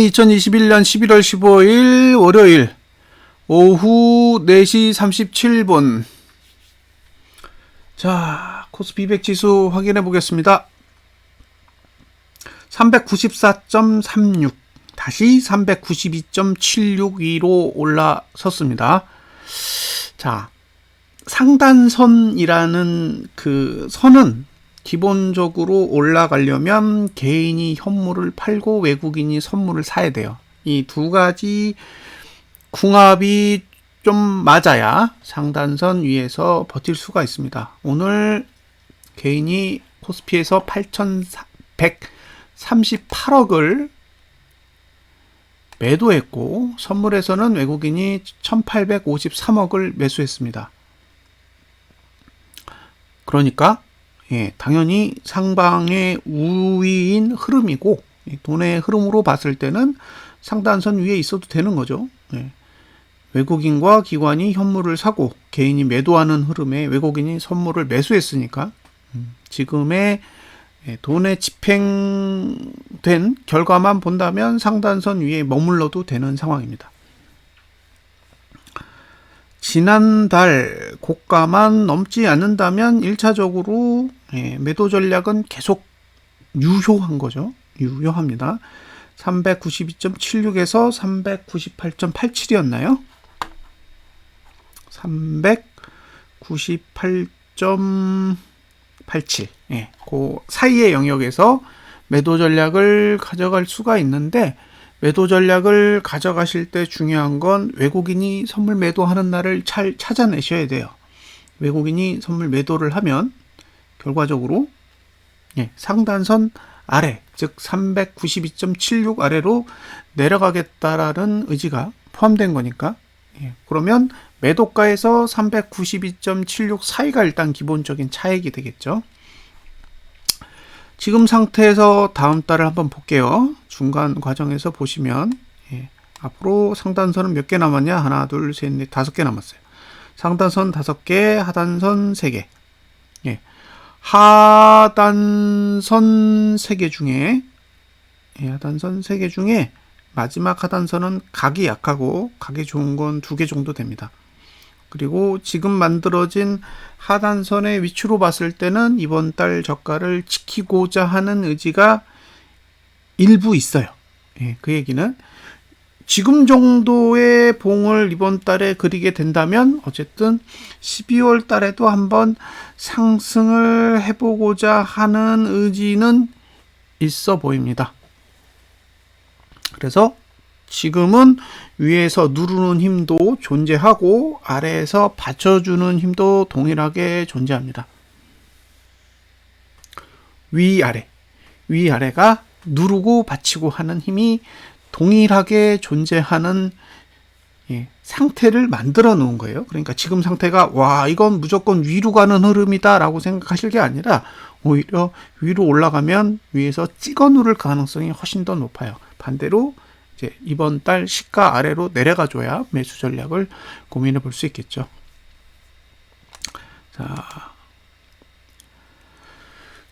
2021년 11월 15일 월요일 오후 4시 37분. 자, 코스피 200 지수 확인해 보겠습니다. 394.36 다시 392.762로 올라섰습니다. 자, 상단선이라는 그 선은 기본적으로 올라가려면 개인이 현물을 팔고 외국인이 선물을 사야 돼요. 이 두 가지 궁합이 좀 맞아야 상단선 위에서 버틸 수가 있습니다. 오늘 개인이 코스피에서 8,138억을 매도했고 선물에서는 외국인이 1,853억을 매수했습니다. 그러니까 당연히 상방의 우위인 흐름이고 돈의 흐름으로 봤을 때는 상단선 위에 있어도 되는 거죠. 외국인과 기관이 현물을 사고 개인이 매도하는 흐름에 외국인이 선물을 매수했으니까 지금의 돈에 집행된 결과만 본다면 상단선 위에 머물러도 되는 상황입니다. 지난달 고가만 넘지 않는다면 1차적으로 매도 전략은 계속 유효한 거죠. 유효합니다. 392.76에서 398.87이었나요? 398.87. 그 사이의 영역에서 매도 전략을 가져갈 수가 있는데 매도 전략을 가져가실 때 중요한 건 외국인이 선물 매도하는 날을 잘 찾아내셔야 돼요. 외국인이 선물 매도를 하면 결과적으로 상단선 아래, 즉 392.76 아래로 내려가겠다라는 의지가 포함된 거니까 그러면 매도가에서 392.76 사이가 일단 기본적인 차익이 되겠죠. 지금 상태에서 다음 달을 한번 볼게요. 중간 과정에서 보시면 앞으로 상단선은 몇 개 남았냐? 하나, 둘, 셋, 넷, 5개 남았어요. 상단선 5개, 하단선 3개. 하단선 3개 중에 하단선 3개 중에 마지막 하단선은 각이 약하고 각이 좋은 건 2개 정도 됩니다. 그리고 지금 만들어진 하단선의 위치로 봤을 때는 이번 달 저가를 지키고자 하는 의지가 일부 있어요. 그 얘기는 지금 정도의 봉을 이번 달에 그리게 된다면 어쨌든 12월 달에도 한번 상승을 해보고자 하는 의지는 있어 보입니다. 그래서 지금은 위에서 누르는 힘도 존재하고 아래에서 받쳐주는 힘도 동일하게 존재합니다. 위아래가 누르고 받치고 하는 힘이 동일하게 존재하는 상태를 만들어 놓은 거예요. 그러니까 지금 상태가 와 이건 무조건 위로 가는 흐름이다 라고 생각하실 게 아니라 오히려 위로 올라가면 위에서 찍어 누를 가능성이 훨씬 더 높아요. 반대로 이제 이번 달 시가 아래로 내려가 줘야 매수 전략을 고민해 볼 수 있겠죠. 자,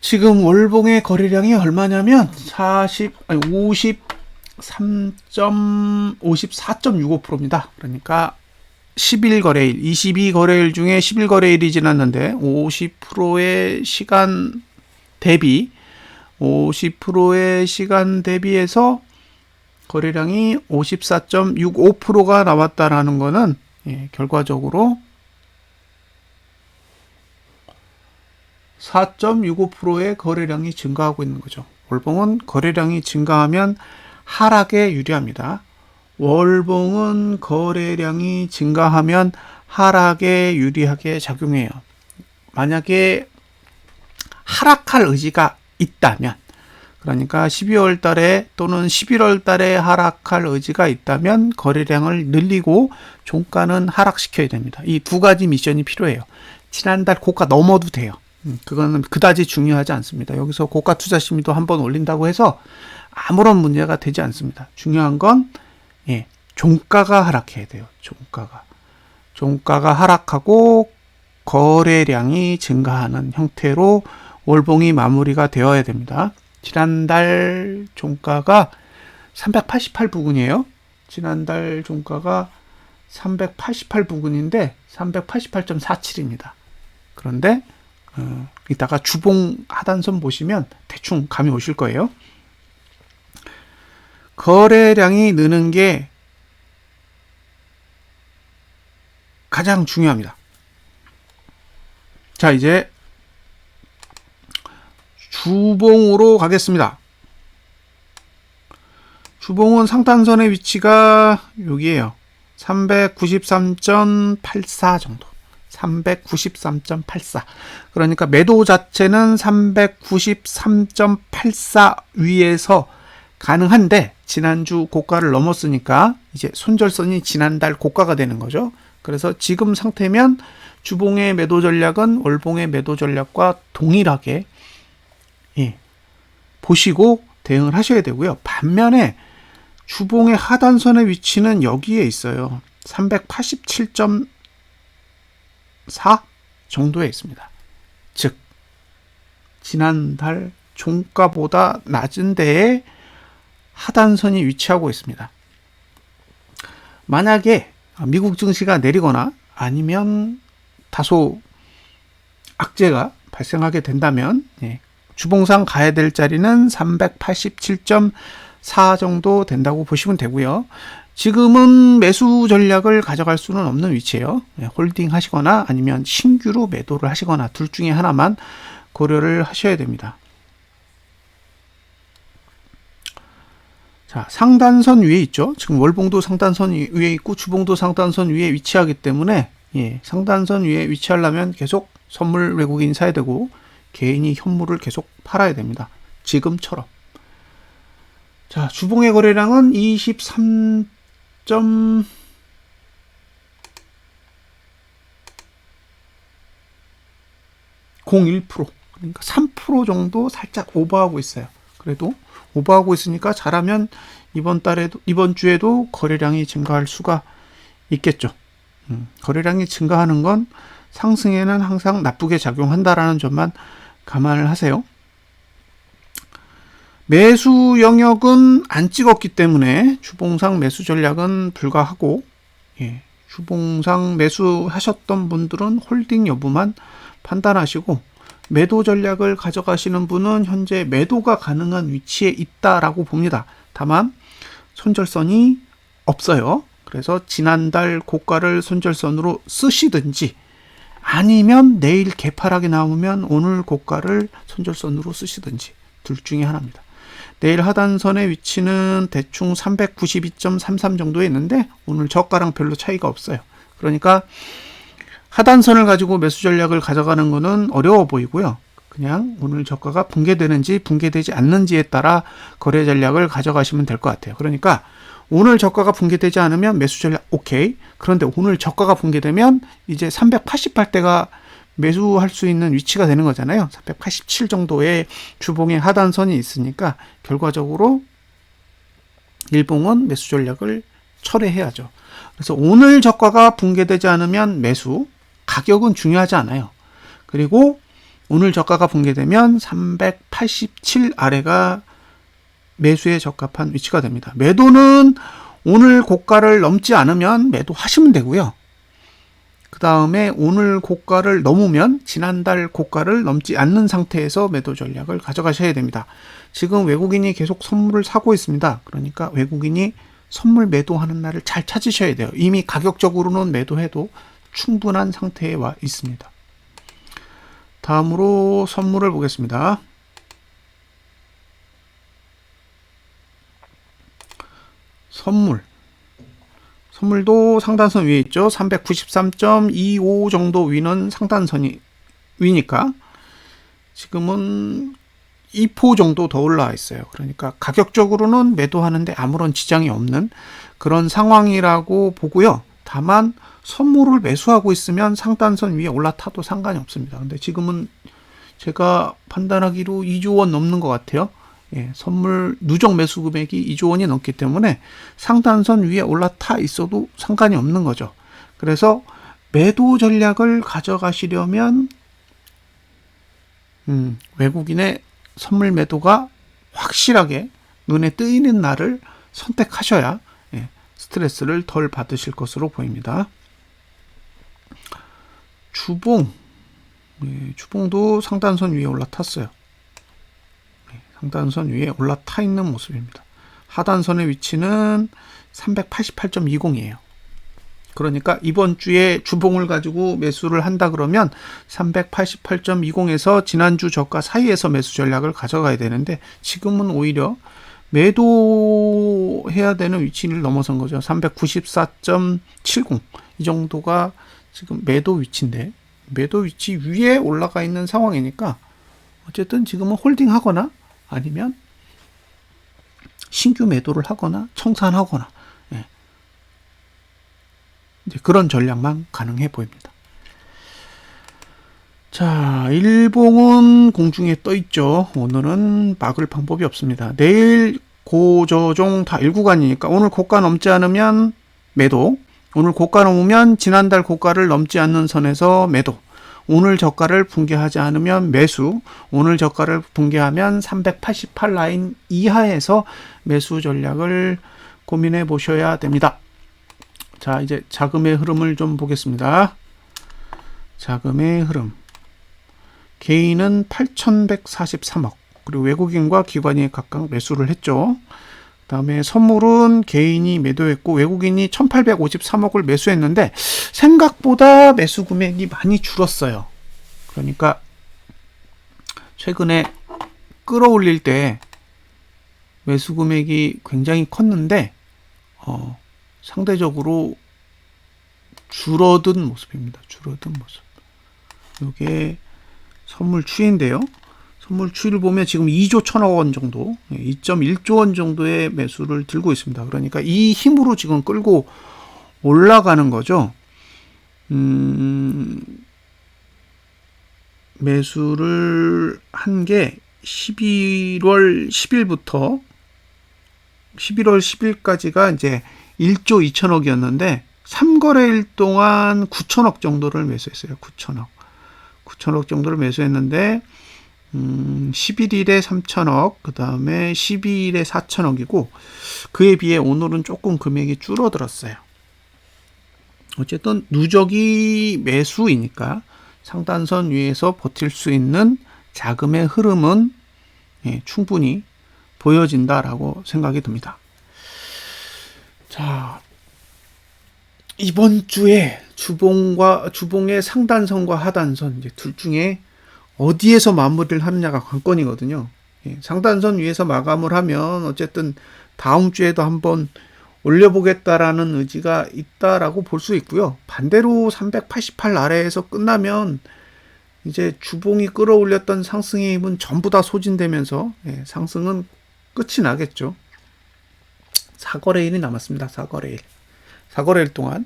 지금 월봉의 거래량이 얼마냐면 54.65%입니다. 그러니까 10일 거래일, 22거래일 중에 10일 거래일이 지났는데 50%의 시간 대비 50%의 시간 대비해서 거래량이 54.65%가 나왔다라는 거는 결과적으로 4.65%의 거래량이 증가하고 있는 거죠. 월봉은 거래량이 증가하면 하락에 유리합니다. 월봉은 거래량이 증가하면 하락에 유리하게 작용해요. 만약에 하락할 의지가 있다면 그러니까 12월 달에 또는 11월 달에 하락할 의지가 있다면 거래량을 늘리고 종가는 하락시켜야 됩니다. 이 두 가지 미션이 필요해요. 지난달 고가 넘어도 돼요. 그거는 그다지 중요하지 않습니다. 여기서 고가 투자 심리도 한번 올린다고 해서 아무런 문제가 되지 않습니다. 중요한 건 종가가 하락해야 돼요. 종가가 하락하고 거래량이 증가하는 형태로 월봉이 마무리가 되어야 됩니다. 지난달 종가가 388 부근이에요. 지난달 종가가 388 부근인데 388.47입니다. 그런데 이따가 주봉 하단선 보시면 대충 감이 오실 거예요. 거래량이 느는 게 가장 중요합니다. 자, 이제 주봉으로 가겠습니다. 주봉은 상단선의 위치가 여기에요. 393.84 정도. 393.84. 그러니까 매도 자체는 393.84 위에서 가능한데 지난주 고가를 넘었으니까 이제 손절선이 지난달 고가가 되는 거죠. 그래서 지금 상태면 주봉의 매도 전략은 월봉의 매도 전략과 동일하게 보시고 대응을 하셔야 되고요. 반면에 주봉의 하단선의 위치는 여기에 있어요. 387.4 정도에 있습니다. 즉 지난달 종가보다 낮은 데에 하단선이 위치하고 있습니다. 만약에 미국 증시가 내리거나 아니면 다소 악재가 발생하게 된다면 주봉상 가야 될 자리는 387.4 정도 된다고 보시면 되고요. 지금은 매수 전략을 가져갈 수는 없는 위치예요. 홀딩 하시거나 아니면 신규로 매도를 하시거나 둘 중에 하나만 고려를 하셔야 됩니다. 자, 상단선 위에 있죠. 지금 월봉도 상단선 위에 있고 주봉도 상단선 위에 위치하기 때문에 상단선 위에 위치하려면 계속 선물 외국인 사야 되고 개인이 현물을 계속 팔아야 됩니다. 지금처럼. 자, 주봉의 거래량은 23.01%. 그러니까 3% 정도 살짝 오버하고 있어요. 그래도 오버하고 있으니까 잘하면 이번 주에도 거래량이 증가할 수가 있겠죠. 거래량이 증가하는 건 상승에는 항상 나쁘게 작용한다라는 점만 감안을 하세요. 매수 영역은 안 찍었기 때문에 주봉상 매수 전략은 불가하고 주봉상 매수하셨던 분들은 홀딩 여부만 판단하시고 매도 전략을 가져가시는 분은 현재 매도가 가능한 위치에 있다라고 봅니다. 다만 손절선이 없어요. 그래서 지난달 고가를 손절선으로 쓰시든지 아니면 내일 개파락이 나오면 오늘 고가를 손절선으로 쓰시든지 둘 중에 하나입니다. 내일 하단선의 위치는 대충 392.33 정도에 있는데 오늘 저가랑 별로 차이가 없어요. 그러니까 하단선을 가지고 매수 전략을 가져가는 것은 어려워 보이고요. 그냥 오늘 저가가 붕괴되는지 붕괴되지 않는지에 따라 거래 전략을 가져가시면 될 것 같아요. 그러니까 오늘 저가가 붕괴되지 않으면 매수 전략 오케이. 그런데 오늘 저가가 붕괴되면 이제 388대가 매수할 수 있는 위치가 되는 거잖아요. 387 정도의 주봉의 하단선이 있으니까 결과적으로 일봉은 매수 전략을 철회해야죠. 그래서 오늘 저가가 붕괴되지 않으면 매수, 가격은 중요하지 않아요. 그리고 오늘 저가가 붕괴되면 387 아래가 매수에 적합한 위치가 됩니다. 매도는 오늘 고가를 넘지 않으면 매도하시면 되고요. 그 다음에 오늘 고가를 넘으면 지난달 고가를 넘지 않는 상태에서 매도 전략을 가져가셔야 됩니다. 지금 외국인이 계속 선물을 사고 있습니다. 그러니까 외국인이 선물 매도하는 날을 잘 찾으셔야 돼요. 이미 가격적으로는 매도해도 충분한 상태에 와 있습니다. 다음으로 선물을 보겠습니다. 선물도 상단선 위에 있죠. 393.25 정도 위는 상단선이 위니까 지금은 2% 정도 더 올라와 있어요. 그러니까 가격적으로는 매도하는데 아무런 지장이 없는 그런 상황이라고 보고요. 다만 선물을 매수하고 있으면 상단선 위에 올라타도 상관이 없습니다. 근데 지금은 제가 판단하기로 2조 원 넘는 것 같아요. 선물 누적 매수 금액이 2조 원이 넘기 때문에 상단선 위에 올라타 있어도 상관이 없는 거죠. 그래서 매도 전략을 가져가시려면 외국인의 선물 매도가 확실하게 눈에 뜨이는 날을 선택하셔야 스트레스를 덜 받으실 것으로 보입니다. 주봉, 주봉도 상단선 위에 올라탔어요. 상단선 위에 올라타 있는 모습입니다. 하단선의 위치는 388.20이에요. 그러니까 이번 주에 주봉을 가지고 매수를 한다 그러면 388.20에서 지난주 저가 사이에서 매수 전략을 가져가야 되는데 지금은 오히려 매도해야 되는 위치를 넘어선 거죠. 394.70 이 정도가 지금 매도 위치인데 매도 위치 위에 올라가 있는 상황이니까 어쨌든 지금은 홀딩하거나 아니면 신규 매도를 하거나 청산하거나 이제 그런 전략만 가능해 보입니다. 자, 일봉은 공중에 떠 있죠. 오늘은 막을 방법이 없습니다. 내일 고저종 다 1구간이니까 오늘 고가 넘지 않으면 매도, 오늘 고가 넘으면 지난달 고가를 넘지 않는 선에서 매도, 오늘 저가를 붕괴하지 않으면 매수, 오늘 저가를 붕괴하면 388 라인 이하에서 매수 전략을 고민해 보셔야 됩니다. 자, 이제 자금의 흐름을 좀 보겠습니다. 자금의 흐름. 개인은 8,143억, 그리고 외국인과 기관이 각각 매수를 했죠. 그 다음에 선물은 개인이 매도했고 외국인이 1,853억을 매수했는데 생각보다 매수 금액이 많이 줄었어요. 그러니까 최근에 끌어올릴 때 매수 금액이 굉장히 컸는데 상대적으로 줄어든 모습입니다. 줄어든 모습. 이게 선물 추이인데요. 선물 추이를 보면 지금 2조 1천억 원 정도, 2.1조 원 정도의 매수를 들고 있습니다. 그러니까 이 힘으로 지금 끌고 올라가는 거죠. 매수를 한 게 11월 10일부터 11월 10일까지가 이제 1조 2천억이었는데 3거래일 동안 9천억 정도를 매수했어요. 9천억 정도를 매수했는데 11일에 3천억, 그 다음에 12일에 4천억이고 그에 비해 오늘은 조금 금액이 줄어들었어요. 어쨌든 누적이 매수이니까 상단선 위에서 버틸 수 있는 자금의 흐름은 충분히 보여진다라고 생각이 듭니다. 자, 이번 주에 주봉의 상단선과 하단선 이제 둘 중에 어디에서 마무리를 하느냐가 관건이거든요. 상단선 위에서 마감을 하면 어쨌든 다음 주에도 한번 올려보겠다라는 의지가 있다라고 볼 수 있고요. 반대로 388 아래에서 끝나면 이제 주봉이 끌어올렸던 상승의 힘은 전부 다 소진되면서 상승은 끝이 나겠죠. 4거래일이 남았습니다. 4거래일 동안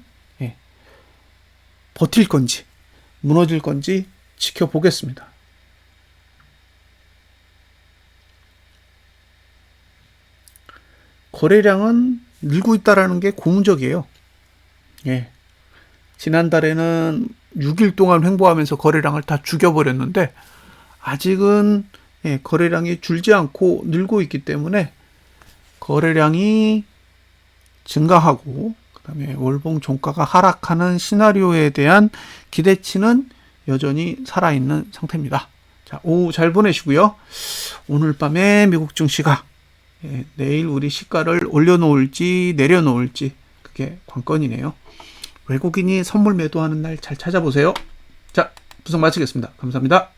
버틸 건지 무너질 건지 지켜보겠습니다. 거래량은 늘고 있다라는 게 고무적이에요. 지난달에는 6일 동안 횡보하면서 거래량을 다 죽여버렸는데 아직은 거래량이 줄지 않고 늘고 있기 때문에 거래량이 증가하고 그다음에 월봉 종가가 하락하는 시나리오에 대한 기대치는 여전히 살아있는 상태입니다. 자, 오후 잘 보내시고요. 오늘 밤에 미국 증시가 내일 우리 시가를 올려놓을지 내려놓을지 그게 관건이네요. 외국인이 선물 매도하는 날 잘 찾아보세요. 자, 분석 마치겠습니다. 감사합니다.